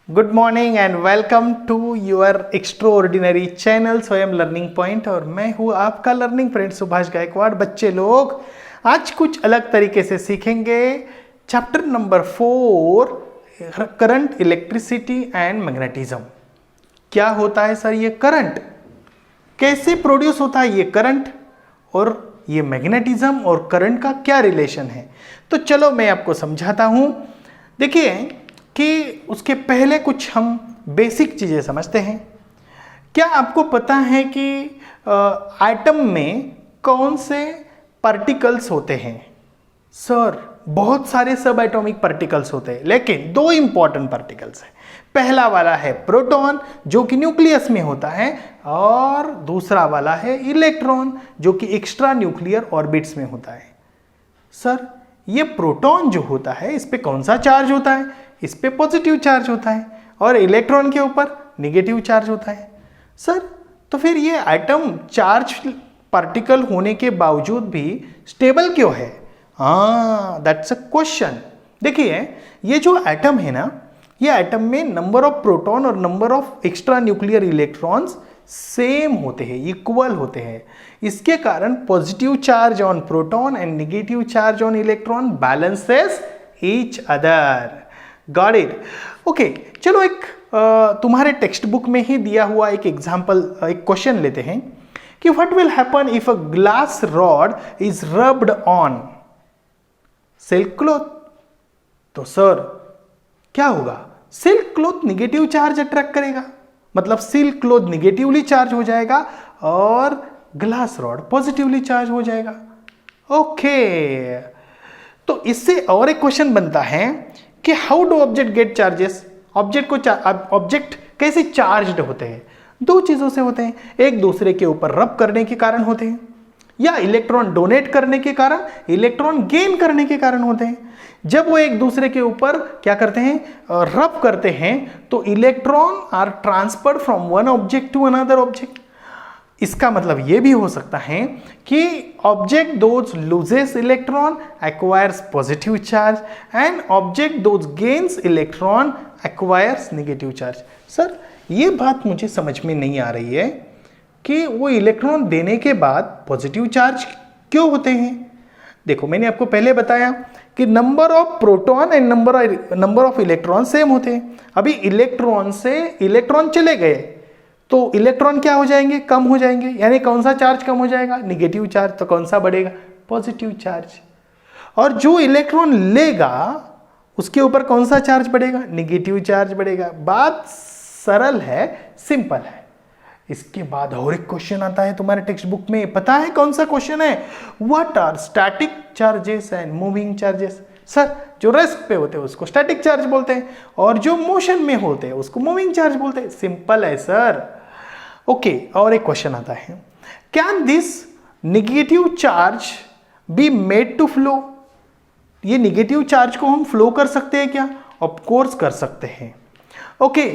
Good morning and welcome to your extraordinary channel Swayam learning point. और मैं हूँ आपका लर्निंग फ्रेंड सुभाष गायकवाड़। बच्चे लोग आज कुछ अलग तरीके से सीखेंगे chapter number 4 current, electricity and magnetism. क्या होता है सर ये करंट, कैसे प्रोड्यूस होता है ये करंट, और ये मैग्नेटिज्म और करंट का क्या रिलेशन है। तो चलो मैं आपको समझाता हूँ। देखिए कि उसके पहले कुछ हम बेसिक चीज़ें समझते हैं। क्या आपको पता है कि एटम में कौन से पार्टिकल्स होते हैं? सर बहुत सारे सब एटॉमिक पार्टिकल्स होते हैं, लेकिन दो इंपॉर्टेंट पार्टिकल्स हैं। पहला वाला है प्रोटॉन जो कि न्यूक्लियस में होता है, और दूसरा वाला है इलेक्ट्रॉन जो कि एक्स्ट्रा न्यूक्लियर ऑर्बिट्स में होता है। सर ये प्रोटॉन जो होता है इस पे कौन सा चार्ज होता है? इस पे पॉजिटिव चार्ज होता है, और इलेक्ट्रॉन के ऊपर नेगेटिव चार्ज होता है। सर तो फिर ये एटम चार्ज पार्टिकल होने के बावजूद भी स्टेबल क्यों है? That's a question. देखिए ये जो एटम है ना, ये एटम में नंबर ऑफ प्रोटॉन और number of extra nuclear electrons same होते हैं, इक्वल होते हैं। इसके कारण positive charge on proton and negative charge on electron balances each other. Got it? Okay, चलो एक तुम्हारे टेक्स्ट बुक में ही दिया हुआ एक एग्जाम्पल, एक क्वेश्चन लेते हैं कि what will happen if a glass rod is rubbed on silk cloth. तो सर क्या होगा? Silk cloth negative charge attract करेगा, मतलब सिल्क क्लॉथ नेगेटिवली चार्ज हो जाएगा और ग्लास रॉड पॉजिटिवली चार्ज हो जाएगा। ओके, तो इससे और एक क्वेश्चन बनता है कि how do object get charges. Object कैसे चार्ज्ड होते हैं? दो चीजों से होते हैं, एक दूसरे के ऊपर रब करने के कारण होते हैं, या इलेक्ट्रॉन डोनेट करने के कारण, इलेक्ट्रॉन गेन करने के कारण होते हैं। जब वो एक दूसरे के ऊपर क्या करते हैं, रब करते हैं, तो electron are transferred from one object to another object. इसका मतलब ये भी हो सकता है कि object those loses electron acquires positive charge, and object those gains electron acquires negative charge. Sir ये बात मुझे समझ में नहीं आ रही है कि वो इलेक्ट्रॉन देने के बाद पॉजिटिव चार्ज क्यों होते हैं। देखो मैंने आपको पहले बताया कि number of proton and number of electron same होते हैं। अभी इलेक्ट्रॉन से इलेक्ट्रॉन चले गए तो इलेक्ट्रॉन क्या हो जाएंगे? कम हो जाएंगे। यानी कौन सा चार्ज कम हो जाएगा? Negative charge. तो कौन सा बढ़ेगा? Positive charge. और जो इलेक्ट्रॉन लेगा उसके ऊपर कौन सा चार्ज बढ़ेगा? नेगेटिव चार्ज बढ़ेगा। बात सरल है, सिंपल है। इसके बाद और एक क्वेश्चन आता है तुम्हारे टेक्स्ट बुक में, पता है कौन सा क्वेश्चन है? What are static charges and moving charges. Sir जो रेस्ट पे होते हैं उसको स्टैटिक चार्ज बोलते हैं, और जो मोशन में होते हैं उसको मूविंग चार्ज बोलते हैं। सिंपल है सर। ओके, और एक क्वेश्चन आता है, can this negative charge be made to flow. ये नेगेटिव चार्ज को हम फ्लो कर सकते हैं क्या? ऑफ कोर्स कर सकते हैं। Okay,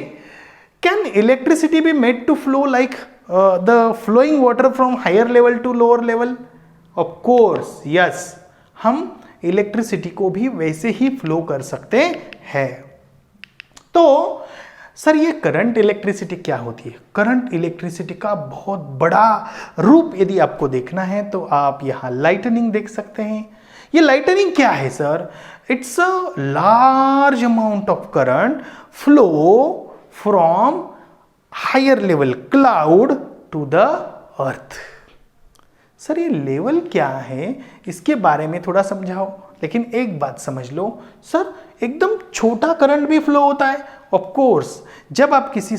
can electricity be made to flow like the flowing water from higher level to lower level? Of course yes, हम इलेक्ट्रिसिटी को भी वैसे ही फ्लो कर सकते हैं। तो सर ये करंट इलेक्ट्रिसिटी क्या होती है? करंट इलेक्ट्रिसिटी का बहुत बड़ा रूप यदि आपको देखना है तो आप यहां लाइटनिंग देख सकते हैं। ये लाइटनिंग क्या है sir? It's a large amount of current flow from higher level cloud to the earth. Sir ये लेवल क्या है, इसके बारे में थोड़ा समझाओ। लेकिन एक बात समझ लो सर, एकदम छोटा करंट भी फ्लो होता है। ऑफ कोर्स, जब आप किसी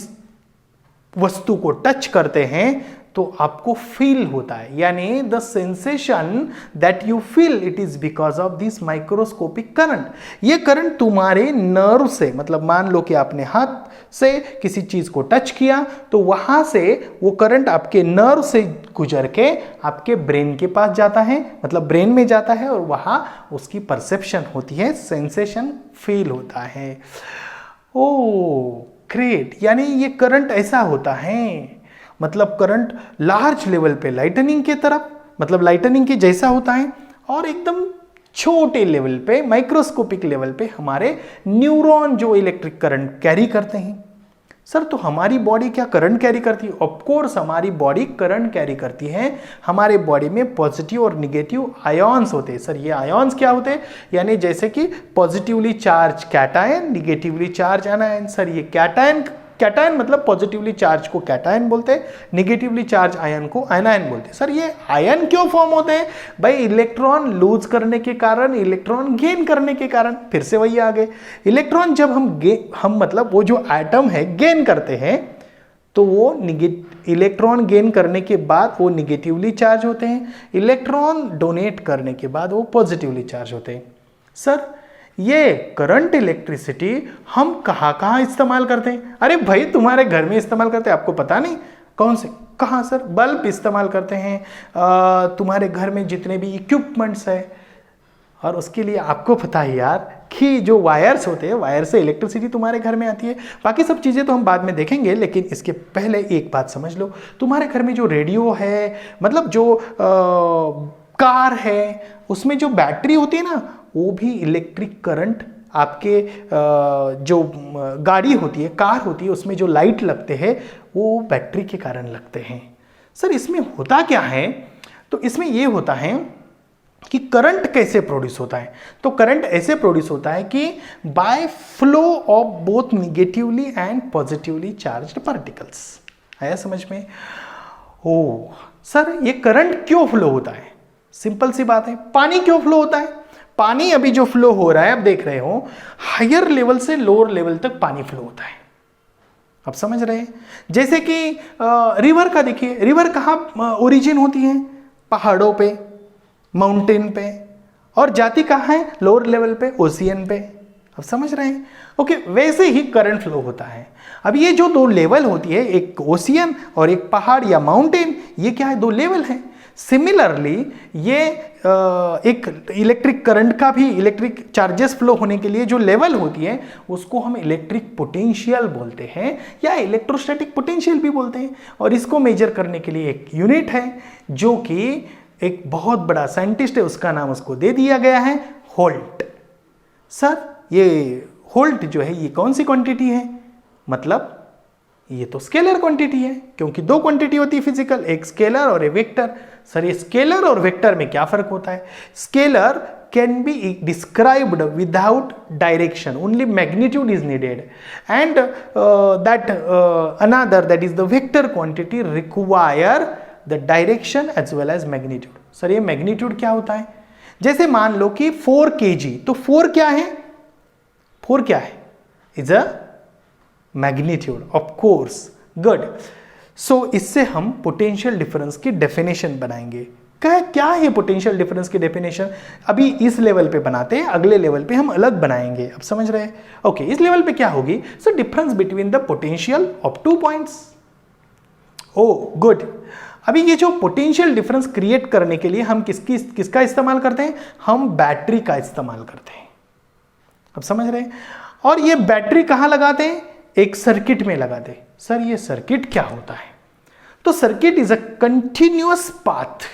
वस्तु को टच करते हैं तो आपको फील होता है, यानी the sensation that you feel it is because of this microscopic current. ये करंट तुम्हारे नर्व से, मतलब मान लो कि आपने हाथ से किसी चीज को टच किया तो वहां से वो करंट आपके नर्व से गुजर के आपके ब्रेन के पास जाता है, मतलब ब्रेन में जाता है, और वहां उसकी परसेप्शन होती है, सेंसेशन फील होता है। ओ ग्रेट, यानी ये करंट ऐसा होता है। मतलब करंट लार्ज लेवल पे लाइटनिंग के तरफ, मतलब लाइटनिंग के जैसा होता है, और एकदम छोटे लेवल पे, माइक्रोस्कोपिक लेवल पे हमारे न्यूरॉन जो इलेक्ट्रिक करंट कैरी करते हैं। सर तो हमारी बॉडी क्या करंट कैरी करती है? ऑफ कोर्स हमारी बॉडी करंट कैरी करती है। हमारे बॉडी में पॉजिटिव और निगेटिव आयॉन्स होते हैं। सर ये आयॉन्स क्या होते हैं? यानी जैसे कि positively charge cation, negatively charge anion. Sir ये कैटायन मतलब पॉजिटिवली चार्ज को कैटायन बोलते हैं, निगेटिवली चार्ज आयन को आयनायन बोलते हैं। सर ये आयन क्यों फॉर्म होते हैं? भाई इलेक्ट्रॉन लूज करने के कारण, इलेक्ट्रॉन गेन करने के कारण। फिर से वही आ गए, इलेक्ट्रॉन जब हम मतलब वो जो एटम है गेन करते हैं तो वो इलेक्ट्रॉन गेन करने के बाद वो निगेटिवली चार्ज होते हैं, इलेक्ट्रॉन डोनेट करने के बाद वो पॉजिटिवली चार्ज होते हैं। सर ये करंट इलेक्ट्रिसिटी हम कहाँ इस्तेमाल करते हैं? अरे भाई तुम्हारे घर में इस्तेमाल करते हैं, आपको पता नहीं? कौन से? कहाँ सर? बल्ब इस्तेमाल करते हैं, तुम्हारे घर में जितने भी इक्विपमेंट्स है। और उसके लिए आपको पता है यार कि जो वायर्स होते हैं, वायर से इलेक्ट्रिसिटी तुम्हारे घर में आती है। बाकी सब चीज़ें तो हम बाद में देखेंगे, लेकिन इसके पहले एक बात समझ लो, तुम्हारे घर में जो रेडियो है, मतलब जो कार है, उसमें जो बैटरी होती है ना, वो भी इलेक्ट्रिक करंट आपके जो गाड़ी होती है, कार होती है, उसमें जो लाइट लगते हैं वो बैटरी के कारण लगते हैं। सर इसमें होता क्या है? तो इसमें ये होता है कि करंट कैसे प्रोड्यूस होता है। तो करंट ऐसे प्रोड्यूस होता है कि by flow of both negatively and positively charged particles. आया समझ में? ओ सर ये करंट क्यों फ्लो होता है? सिंपल सी बात है, पानी क्यों फ्लो होता है? पानी अभी जो फ्लो हो रहा है, आप देख रहे हो, हायर लेवल से लोअर लेवल तक पानी फ्लो होता है। आप समझ रहे हैं? जैसे कि रिवर का देखिए, रिवर कहाँ ओरिजिन होती है? पहाड़ों पे, माउंटेन पे, और जाती कहाँ है? लोअर लेवल पे, ओशियन पे। आप समझ रहे हैं? ओके, वैसे ही करंट फ्लो होता है। अब ये जो दो लेवल होती है, एक ओशियन और एक पहाड़ या माउंटेन, ये क्या है? दो लेवल है। सिमिलरली ये एक इलेक्ट्रिक करंट का भी, इलेक्ट्रिक चार्जेस फ्लो होने के लिए जो लेवल होती है उसको हम इलेक्ट्रिक पोटेंशियल बोलते हैं या इलेक्ट्रोस्टैटिक पोटेंशियल भी बोलते हैं। और इसको मेजर करने के लिए एक यूनिट है जो कि एक बहुत बड़ा साइंटिस्ट है, उसका नाम उसको दे दिया गया है होल्ट। सर ये होल्ट जो है ये कौन सी क्वांटिटी है? मतलब ये तो स्केलर क्वांटिटी है, क्योंकि दो क्वांटिटी होती है फिजिकल, एक स्केलर और एक वेक्टर। सर ये स्केलर और वेक्टर में क्या फर्क होता है? Scalar can be described without direction, only magnitude is needed, and that another that is the vector quantity require the direction as well as magnitude. Sir ये मैग्नीट्यूड क्या होता है? जैसे मान लो कि 4 kg, तो 4 क्या है? 4 क्या है? Is a magnitude, of course. Good. So इससे हम पोटेंशियल डिफरेंस की डेफिनेशन बनाएंगे। क्या है पोटेंशियल डिफरेंस की डेफिनेशन? अभी इस लेवल पे बनाते हैं, अगले लेवल पे हम अलग बनाएंगे। अब समझ रहे हैं? ओके, इस लेवल पे क्या होगी? So difference between the potential of 2 points. Oh good. अभी ये जो पोटेंशियल डिफरेंस क्रिएट करने के लिए हम किसका इस्तेमाल करते हैं? हम बैटरी का इस्तेमाल करते हैं। अब समझ रहे हैं? और ये बैटरी कहां लगाते हैं? एक सर्किट में लगाते हैं। सर ये सर्किट क्या होता है? तो circuit is a continuous path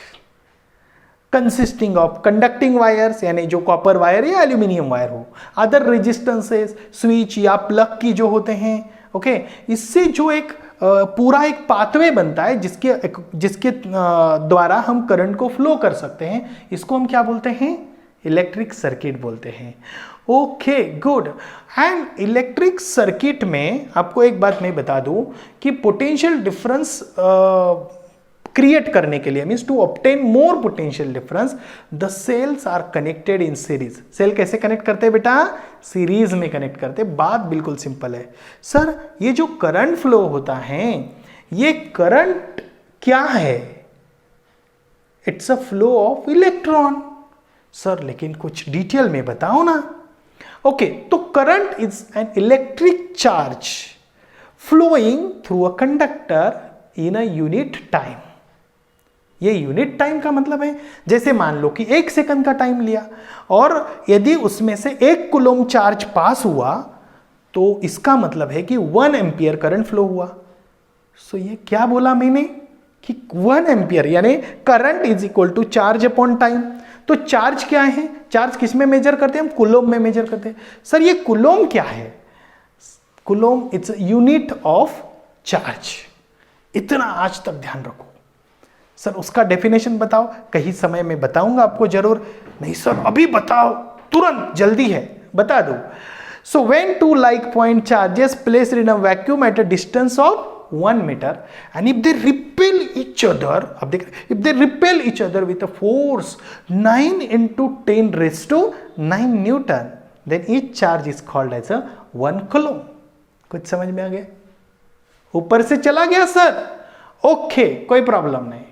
consisting of conducting wires, यानी जो कॉपर वायर या एल्यूमिनियम वायर हो, अदर रेजिस्टेंसेस, स्विच या प्लग की जो होते हैं। ओके, इससे जो एक पूरा एक पाथवे बनता है जिसके द्वारा हम करंट को फ्लो कर सकते हैं, इसको हम क्या बोलते हैं? इलेक्ट्रिक सर्किट बोलते हैं। Okay good. And electric circuit में आपको एक बात मैं बता दूं कि पोटेंशियल डिफरेंस क्रिएट करने के लिए, means to obtain more potential difference, the cells are connected in series. Cell कैसे कनेक्ट करते हैं बेटा? सीरीज में कनेक्ट करते। बात बिल्कुल सिंपल है। सर ये जो करंट फ्लो होता है, ये करंट क्या है? It's a flow of electron. Sir लेकिन कुछ डिटेल में बताओ ना। ओके, तो current is an electric charge flowing through a conductor in a unit time. ये यूनिट टाइम का मतलब है, जैसे मान लो कि 1 सेकंड का टाइम लिया और यदि उसमें से 1 कूलम चार्ज पास हुआ तो इसका मतलब है कि 1 एम्पियर करंट फ्लो हुआ। सो ये क्या बोला मैंने कि 1 एम्पियर यानी current is equal to charge upon time. तो तो चार्ज क्या है, चार्ज किस में मेजर करते हैं हम, कूलोम में मेजर करते हैं। सर ये कूलोम क्या है, coulomb its unit of charge, इतना आज तक ध्यान रखो। सर उसका डेफिनेशन बताओ, कहीं समय में बताऊंगा आपको जरूर। नहीं सर अभी बताओ, तुरंत जल्दी है, बता दो। So when two like point charges placed in a vacuum at a distance of 1 meter and if they repel each other, अब देख, if they repel each other with a force 9 into 10 raised to 9 Newton, then each charge is called as a 1 coulomb। कुछ समझ में आ गया, ऊपर से चला गया सर, ओके कोई प्रॉब्लम नहीं,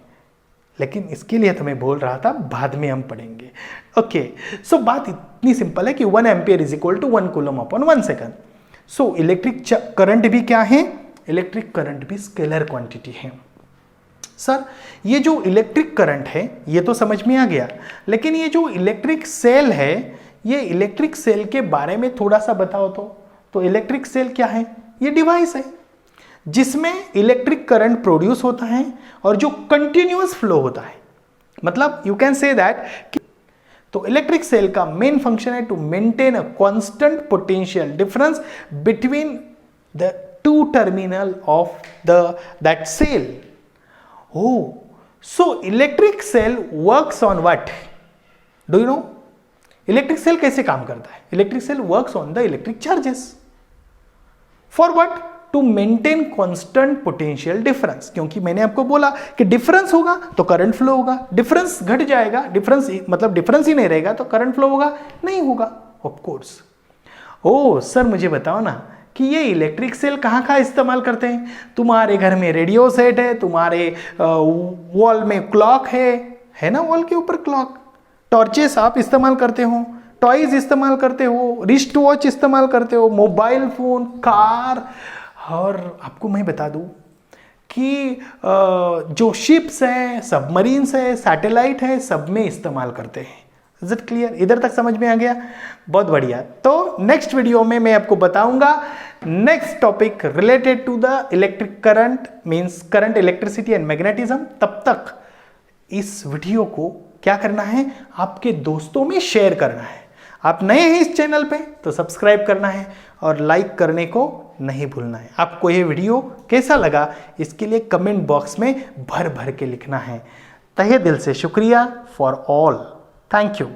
लेकिन इसके लिए तो मैं बोल रहा था बाद में हम पढ़ेंगे। ओके सो बात इतनी सिंपल है कि 1 ampere is equal to 1 coulomb upon 1 second. So electric current भी क्या है, इलेक्ट्रिक करंट भी स्केलर क्वांटिटी है। सर ये जो इलेक्ट्रिक करंट है ये तो समझ में आ गया, लेकिन ये जो इलेक्ट्रिक सेल है, ये इलेक्ट्रिक सेल के बारे में थोड़ा सा बताओ तो इलेक्ट्रिक सेल क्या है, ये डिवाइस है जिसमें इलेक्ट्रिक करंट प्रोड्यूस होता है और जो कंटिन्यूअस फ्लो होता है, मतलब यू कैन से दैट। तो इलेक्ट्रिक सेल का मेन फंक्शन है to maintain a constant potential difference between the two terminal of that cell। Oh, so electric cell works on what? Do you know? Electric cell कैसे काम करता है? Electric cell works on the electric charges। For what? To maintain constant potential difference। क्योंकि मैंने आपको बोला कि difference होगा तो करंट फ्लो होगा, डिफरेंस घट जाएगा, डिफरेंस मतलब डिफरेंस ही नहीं रहेगा तो करंट फ्लो होगा नहीं होगा, ऑफ कोर्स। ओ सर मुझे बताओ ना कि ये इलेक्ट्रिक सेल कहाँ कहाँ इस्तेमाल करते हैं। तुम्हारे घर में रेडियो सेट है, तुम्हारे वॉल में क्लॉक है ना, वॉल के ऊपर क्लॉक, टॉर्चेस आप इस्तेमाल करते हो, टॉयज इस्तेमाल करते हो, रिस्ट वॉच इस्तेमाल करते हो, मोबाइल फोन, कार, और आपको मैं बता दूं कि जो शिप्स हैं, सबमरीन्स है, सैटेलाइट है, सब में इस्तेमाल करते हैं। इज इट क्लियर, इधर तक समझ में आ गया, बहुत बढ़िया। तो नेक्स्ट वीडियो में मैं आपको बताऊंगा next topic related to the electric current, means current, electricity and magnetism. तब तक इस वीडियो को क्या करना है, आपके दोस्तों में शेयर करना है। आप नए हैं इस चैनल पे तो सब्सक्राइब करना है और लाइक करने को नहीं भूलना है। आपको ये वीडियो कैसा लगा इसके लिए कमेंट बॉक्स में भर भर के लिखना है। तहे दिल से शुक्रिया फॉर ऑल, थैंक यू।